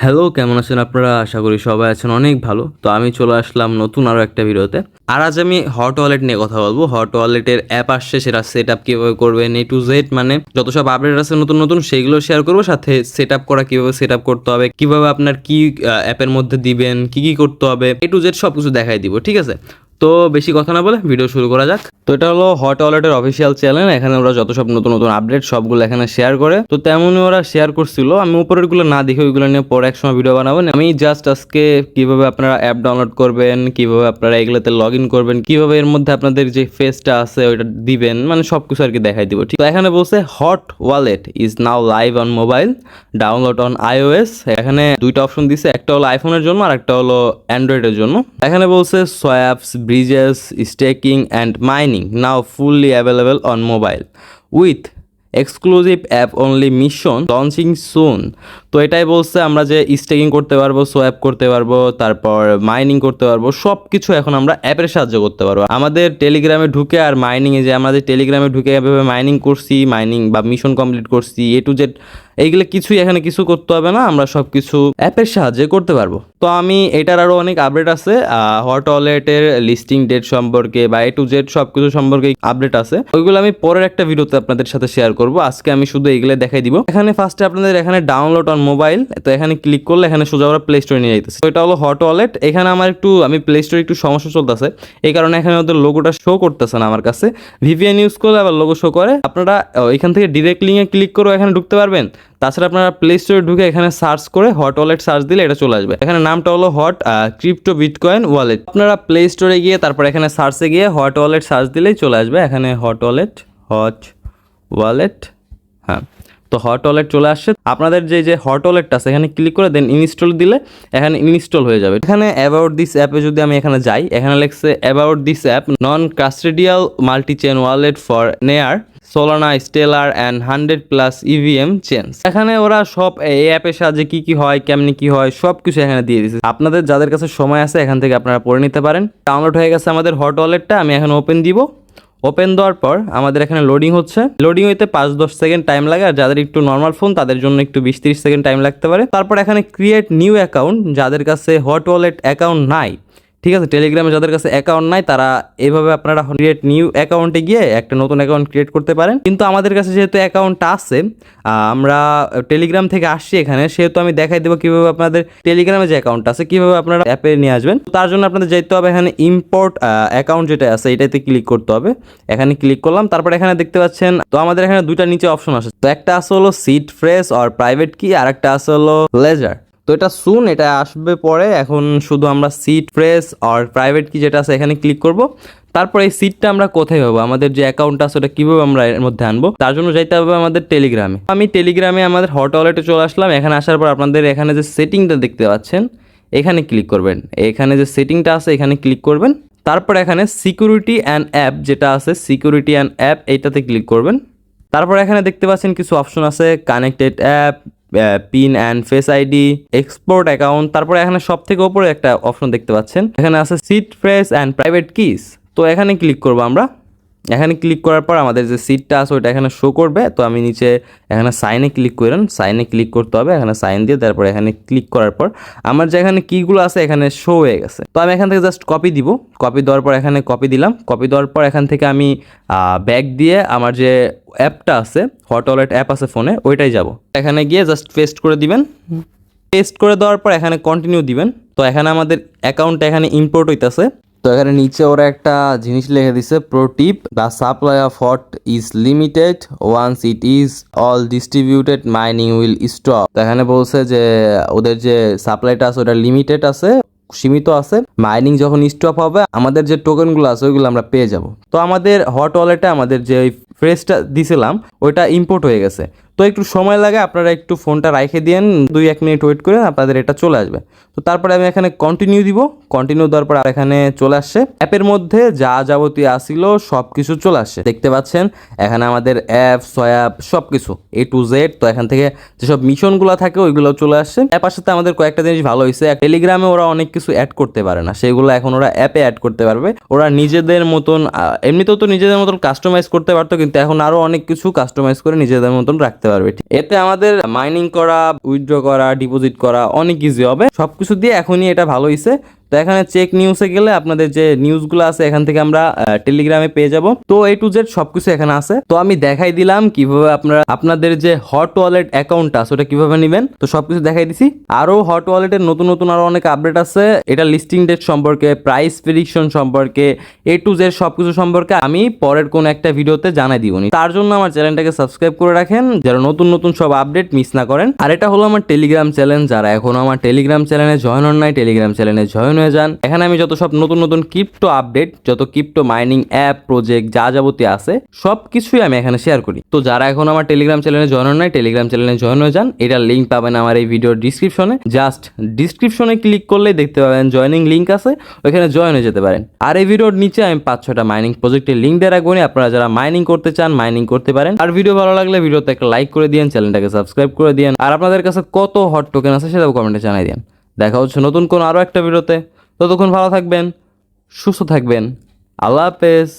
Hello, কেমন আছেন আপনারা? আশা করি সবাই আছেন অনেক ভালো। তো আমি চলে আসলাম নতুন আরও একটা ভিডিওতে। আর আজ আমি হট ওয়ালেট নিয়ে কথা বলবো। হট ওয়ালেটের অ্যাপ আসছে, সেটা সেট আপ কীভাবে করবেন, এ টু জেড মানে যত সব আপডেট আছে নতুন নতুন সেইগুলো শেয়ার করবো। সাথে সেট আপ করা কীভাবে সেট আপ করতে হবে, কীভাবে আপনার কি অ্যাপের মধ্যে দিবেন, কি কি করতে হবে, এ টু জেড সব কিছু দেখাই দিব, ঠিক আছে? তো বেশি কথা না বলে ভিডিও শুরু করা যাক। তো এটা হলো হট ওয়ালেটের অফিসিয়াল চ্যানেল। এখানে ওরা যত সব নতুন নতুন আপডেট সবগুলো এখানে শেয়ার করে। তো তেমনই ওরা শেয়ার করছিল, আমি উপরের গুলো না দেখে ওইগুলো নিয়ে পরে এক সময় ভিডিও বানাবো। আমি জাস্ট আজকে কিভাবে আপনারা অ্যাপ ডাউনলোড করবেন, কিভাবে আপনারা এগুলোতে লগ ইন করবেন, কিভাবে এর মধ্যে আপনাদের যে ফেসটা আছে ওইটা দিবেন, মানে সবকিছু আর কি দেখাই দিব। ঠিক, তো এখানে বলছে hot wallet is now live on mobile, download on iOS। এখানে দুইটা অপশন দিছে, একটা হলো আইফোনের জন্য আর একটা হলো অ্যান্ড্রয়েডের জন্য। এখানে বলছে swaps, bridges, staking and mining now fully available on mobile with exclusive app only mission launching soon. তো এটাই বলছে আমরা যে স্টেকিং করতে পারবো, সোয়াপ করতে পারবো, তারপর মাইনিং করতে পারবো, সব কিছু এখন আমরা অ্যাপের সাহায্য করতে পারবো। আমাদের টেলিগ্রামে ঢুকে আর মাইনিংয়ে যে আমাদের টেলিগ্রামে ঢুকে এভাবে মাইনিং করছি, মাইনিং বা মিশন কমপ্লিট করছি, এ টু জেড এইগুলো কিছুই এখানে কিছু করতে হবে না, আমরা সব কিছু অ্যাপের সাহায্যে করতে পারবো। তো আমি এটার আরও অনেক আপডেট আছে, হট ওয়ালেটের লিস্টিং ডেট সম্পর্কে বা এ টু জেড সব কিছু সম্পর্কে আপডেট আছে, ওইগুলো আমি পরের একটা ভিডিওতে আপনাদের সাথে শেয়ার করবো। আজকে আমি শুধু এইগুলো দেখাই দিব। এখানে ফার্স্টে আপনাদের এখানে ডাউনলোড অন মোবাইল, তো এখানে ক্লিক করলে এখানে সোজা ওরা প্লে স্টোরে নিয়ে যাইতেছে। তো এটা হলো হট ওয়ালেট। এখানে আমার আমি প্লে স্টোরে একটু সমস্যা চলতেছে, এই কারণে এখানে ওদের লোগোটা শো করতেছে না আমার কাছে। ভিপিএন ইউজ করলে আবার লোগো শো করে। আপনারা এখান থেকে ডিরেক্ট লিঙ্কে ক্লিক করে এখানে ঢুকতে পারবেন। তাছাড়া আপনারা প্লে স্টোরে ঢুকে এখানে সার্চ করে হট ওয়ালেট সার্চ দিলে এটা চলে আসবে। এখানে নামটা হলো হট ক্রিপ্টো বিটকয়েন ওয়ালেট। আপনারা প্লে স্টোরে গিয়ে তারপর এখানে সার্চে গিয়ে হট ওয়ালেট সার্চ দিলেই চলে আসবে। এখানে হট ওয়ালেট, হ্যাঁ, তো হট ওয়ালেট চলে আসছে। আপনাদের যে হট ওয়ালেটটা আছে এখানে ক্লিক করে দেন ইনস্টল দিলে এখানে ইনস্টল হয়ে যাবে। এখানে অ্যাবাউট দিস অ্যাপে যদি আমি এখানে যাই, এখানে লেখছে about this app non custodial multi chain wallet for NEAR Solana, Stellar and 100+ EVM change. এখানে ওরা সব এই অ্যাপের সাহায্যে কি কি হয়, কেমনি কি হয়, সব কিছু এখানে দিয়ে দিচ্ছে। আপনাদের যাদের কাছে সময় আছে এখান থেকে আপনারা পড়ে নিতে পারেন। ডাউনলোড হয়ে গেছে আমাদের হট ওয়ালেটটা, আমি এখন ওপেন দিব। ওপেন দেওয়ার পর আমাদের এখানে লোডিং হচ্ছে। লোডিং হইতে 5-10 সেকেন্ড টাইম লাগে, আর যাদের একটু নর্মাল ফোন তাদের জন্য একটু 20-30 সেকেন্ড টাইম লাগতে পারে। তারপর এখানে ক্রিয়েট নিউ অ্যাকাউন্ট, যাদের কাছে হট ওয়ালেট অ্যাকাউন্ট নাই, ঠিক আছে, টেলিগ্রামে যাদের কাছে অ্যাকাউন্ট নাই তারা এভাবে আপনারা ক্রিয়েট নিউ অ্যাকাউন্টে গিয়ে একটা নতুন অ্যাকাউন্ট ক্রিয়েট করতে পারেন। কিন্তু আমাদের কাছে যেহেতু অ্যাকাউন্টটা আছে, আমরা টেলিগ্রাম থেকে আসছি এখানে, সেহেতু আমি দেখাই দেবো কীভাবে আপনাদের টেলিগ্রামে যে অ্যাকাউন্টটা আছে কীভাবে আপনারা অ্যাপে নিয়ে আসবেন। তার জন্য আপনাদের যেতে হবে এখানে ইম্পোর্ট অ্যাকাউন্ট যেটা আছে এটাতে ক্লিক করতে হবে। এখানে ক্লিক করলাম, তারপর এখানে দেখতে পাচ্ছেন তো আমাদের এখানে দুইটা নিচে অপশন আছে। তো একটা আছে হলো সিট ফ্রেশ আর প্রাইভেট কি, আর একটা আছে হলো লেজার। তো এটা সুন, এটা আসবে পরে। এখন শুধু আমরা সিট ফ্রেশ আর প্রাইভেট কি যেটা আছে এখানে ক্লিক করব। তারপর এই সিটটা আমরা কোথায় পাবো, আমাদের যে অ্যাকাউন্ট আছে ওটা কীভাবে আমরা এর মধ্যে আনবো, তার জন্য যাইতে হবে আমাদের টেলিগ্রামে। আমি টেলিগ্রামে আমাদের হট ওয়ালেটে চলে আসলাম। এখানে আসার পর আপনাদের এখানে যে সেটিংটা দেখতে পাচ্ছেন এখানে ক্লিক করবেন। এখানে যে সেটিংটা আছে এখানে ক্লিক করবেন। তারপর এখানে সিকিউরিটি অ্যান্ড অ্যাপ যেটা আছে, সিকিউরিটি অ্যান্ড অ্যাপ এইটাতে ক্লিক করবেন। তারপর এখানে দেখতে পাচ্ছেন কিছু অপশন আছে, connected app, pin and face ID, export account. তারপরে এখানে সব থেকে উপরে একটা অপশন দেখতে পাচ্ছেন, এখানে আছে seed phrase and private keys. তো এখানে ক্লিক করব আমরা। এখানে ক্লিক করার পর আমাদের যে সিটটা আছে ওইটা এখানে শো করবে। তো আমি নিচে এখানে সাইনে ক্লিক করেন, সাইনে ক্লিক করতে হবে। এখানে সাইন দিয়ে তারপর এখানে ক্লিক করার পর আমার যে এখানে কিগুলো আছে এখানে শো হয়ে গেছে। তো আমি এখান থেকে জাস্ট কপি দিব। কপি দেওয়ার পর এখানে কপি দিলাম। কপি দেওয়ার পর এখান থেকে আমি ব্যাক দিয়ে আমার যে অ্যাপটা আছে, হট ওয়ালেট অ্যাপ আছে ফোনে, ওইটাই যাব। এখানে গিয়ে জাস্ট পেস্ট করে দিবেন। পেস্ট করে দেওয়ার পর এখানে কন্টিনিউ দিবেন। তো এখানে আমাদের অ্যাকাউন্টটা এখানে ইম্পোর্ট হইতেছে। তো এখানে নিচে ওরা একটা জিনিস লিখে দিছে, pro tip, the supply of HOT is limited, once it is all distributed mining will stop. তো এখানে বলছে যে ওদের যে সাপ্লাইটা আছে ওটা লিমিটেড আছে, সীমিত আছে, মাইনিং যখন স্টপ হবে আমাদের যে টোকেনগুলো আছে ওইগুলো আমরা পেয়ে যাব। তো আমাদের হট ওয়ালেটে আমাদের যে ফ্রেশটা দিছিলাম ওইটা ইম্পোর্ট হয়ে গেছে। তো একটু সময় লাগে, আপনারা একটু ফোনটা রাখে দিন, 2-1 মিনিট ওয়েট করে আপনাদের এটা চলে আসবে। তো তারপরে আমি এখানে কন্টিনিউ দিব। কন্টিনিউ দেওয়ার পর এখানে চলে আসছে অ্যাপের মধ্যে যা যাবতীয় আসিল সব কিছু চলে আসছে। দেখতে পাচ্ছেন এখানে আমাদের অ্যাপ, সোয়াপ সব কিছু A to Z। তো এখান থেকে যেসব মিশনগুলো থাকে ওইগুলো চলে আসছে। অ্যাপের সাথে আমাদের কয়েকটা জিনিস ভালো হয়েছে, টেলিগ্রামে ওরা অনেক কিছু অ্যাড করতে পারে না, সেগুলো এখন ওরা অ্যাপে অ্যাড করতে পারবে। ওরা নিজেদের মতন, এমনিতেও তো নিজেদের মতন কাস্টমাইজ করতে পারতো, কিন্তু কিন্তু এখন আরো অনেক কিছু কাস্টমাইজ করে নিজেদের মতন রাখতে পারবে। এতে আমাদের মাইনিং করা, উইথড্র করা, ডিপোজিট করা অনেক ইজি হবে। সবকিছু দিয়ে এখনই এটা ভালো হইছে। তো এখানে চেক নিউজে গেলে আপনাদের যে নিউজগুলো আছে এখান থেকে আমরা টেলিগ্রামে পেয়ে যাব। তো A to Z সবকিছু এখানে আছে। তো আমি দেখাই দিলাম কিভাবে আপনারা আপনাদের যে হট ওয়ালেট অ্যাকাউন্ট আছে ওটা কিভাবে নেবেন। তো সবকিছু দেখাই দিছি। আরো হট ওয়ালেটের নতুন নতুন আরো অনেক আপডেট আছে। এটা লিস্টিং ডেট সম্পর্কে, প্রাইস প্রেডিকশন সম্পর্কে, A to Z সবকিছু সম্পর্কে আমি পরের কোন একটা ভিডিওতে জানাই দিবনি। তার জন্য আমার চ্যানেলটাকে সাবস্ক্রাইব করে রাখেন যেন নতুন নতুন সব আপডেট মিস না করেন। আর এটা হলো আমার টেলিগ্রাম চ্যানেল। যারা এখনো আমার টেলিগ্রাম চ্যানেলে জয়েন হন নাই, টেলিগ্রাম চ্যানেলে জয়েন হয়ে যান। এখানে আমি যত সব নতুন নতুন ক্রিপ্টো আপডেট, যত ক্রিপ্টো মাইনিং অ্যাপ, প্রজেক্ট যা যাবতীয় আছে সবকিছুই আমি এখানে শেয়ার করি। তো যারা এখন আমার টেলিগ্রাম চ্যানেলে জয়েন হন নাই, টেলিগ্রাম চ্যানেলে জয়েন হয়ে যান। এটার লিঙ্ক পাবেন আমার এই ভিডিওর ডিসক্রিপশনে। জাস্ট ডিসক্রিপশনে ক্লিক করলেই দেখতে পাবেন জয়েনিং লিঙ্ক আছে, ওইখানে জয়েন হয়ে যেতে পারেন। আর এই ভিডিওর নিচে আমি 5-6টা মাইনিং প্রজেক্টের লিঙ্ক দিয়ে রাখবো। আপনারা যারা মাইনিং করতে চান মাইনিং করতে পারেন। আর ভিডিও ভালো লাগলে ভিডিওতে একটা লাইক করে দিন, চ্যানেলটাকে সাবস্ক্রাইব করে দিন। আর আপনাদের কাছে কত হট টোকেন আছে সেটাও কমেন্টে জানাই দিন। দেখা হচ্ছে নতুন কোন আরো একটা ভিডিওতে। ততক্ষণ ভালো থাকবেন, সুস্থ থাকবেন। আল্লাহ হাফেজ।